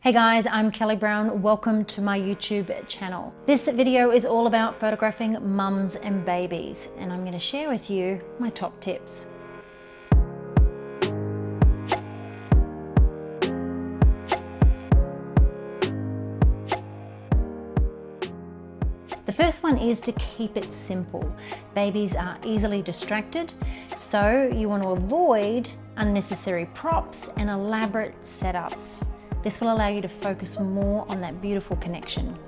Hey guys, I'm Kelly Brown. Welcome to my YouTube channel. This video is all about photographing mums and babies, and I'm going to share with you my top tips. The first one is to keep it simple. Babies are easily distracted, so you want to avoid unnecessary props and elaborate setups. This will allow you to focus more on that beautiful connection.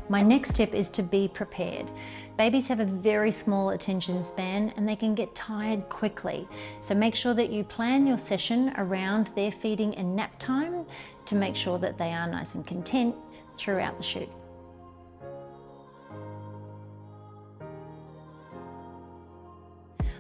My next tip is to be prepared. Babies have a very small attention span and they can get tired quickly. So make sure that you plan your session around their feeding and nap time to make sure that they are nice and content throughout the shoot.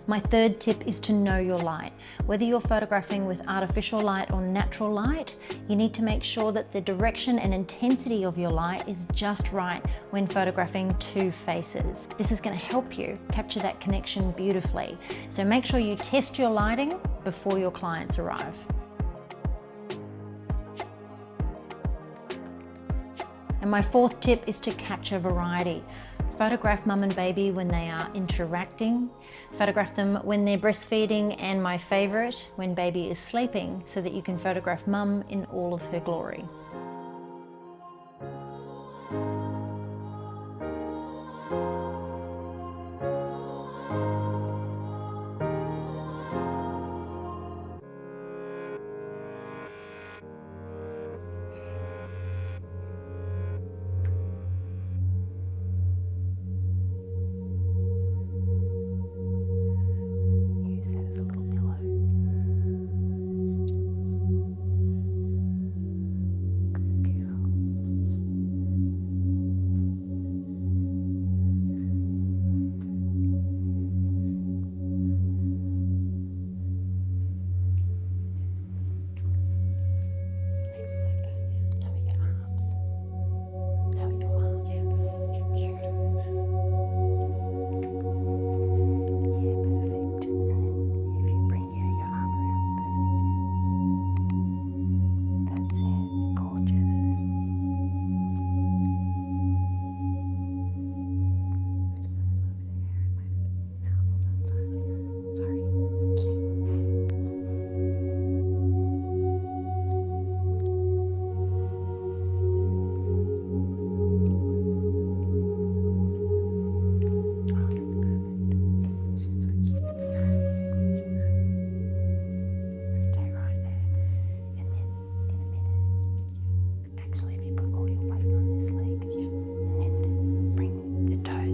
My third tip is to know your light. Whether you're photographing with artificial light or natural light, you need to make sure that the direction and intensity of your light is just right when photographing two faces. This is going to help you capture that connection beautifully. So make sure you test your lighting before your clients arrive. And my fourth tip is to capture variety. Photograph mum and baby when they are interacting. Photograph them when they're breastfeeding, and my favorite, when baby is sleeping, so that you can photograph mum in all of her glory.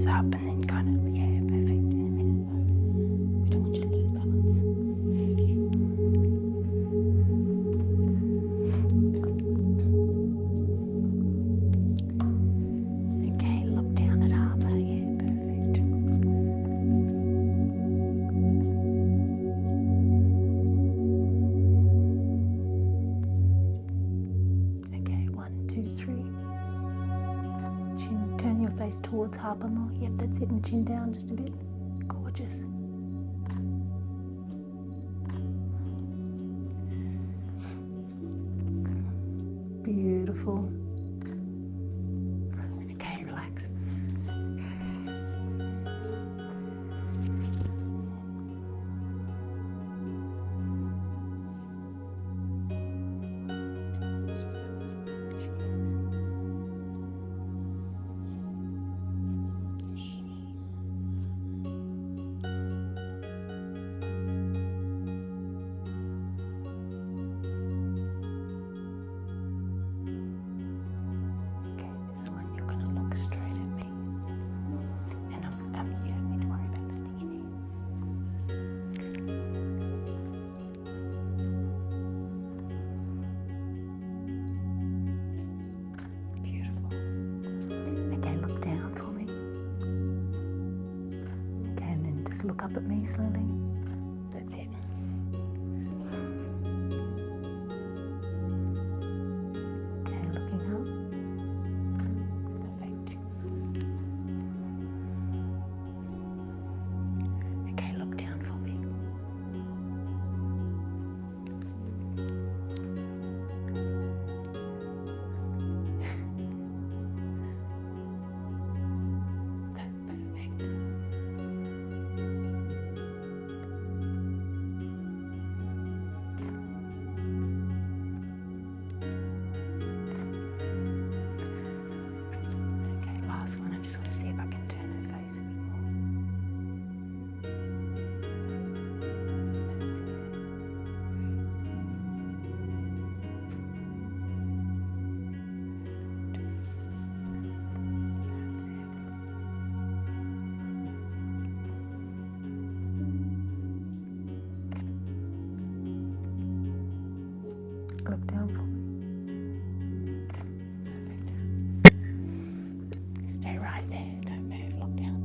Up and then kind of, yeah, perfect, in a minute though. We don't want you to lose balance. Okay, look down at Harper, yeah, perfect. Okay, 1, 2, 3. Chin, turn your face towards Harper more. Yep, that's it, and chin down just a bit. Gorgeous. Beautiful. Okay, relax. Look up at me slowly. That's it. Okay, looking up. Perfect. Okay, look down for me. Look down for me. Stay right there. Don't move. Look down.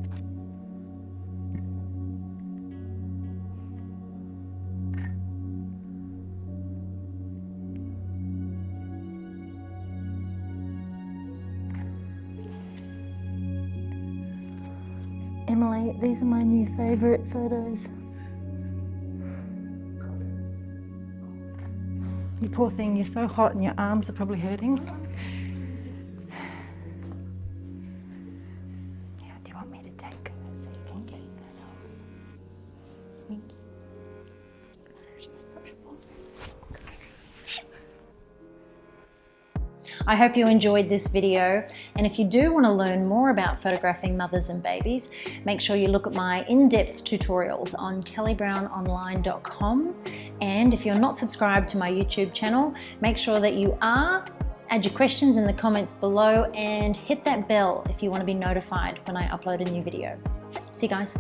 Emily, these are my new favourite photos. You poor thing, you're so hot and your arms are probably hurting. Yeah, do you want me to take her so you can get that off? Thank you. I hope you enjoyed this video, and if you do want to learn more about photographing mothers and babies, make sure you look at my in-depth tutorials on kellybrownonline.com, and if you're not subscribed to my YouTube channel, make sure that you are. Add your questions in the comments below and hit that bell if you want to be notified when I upload a new video. See you guys.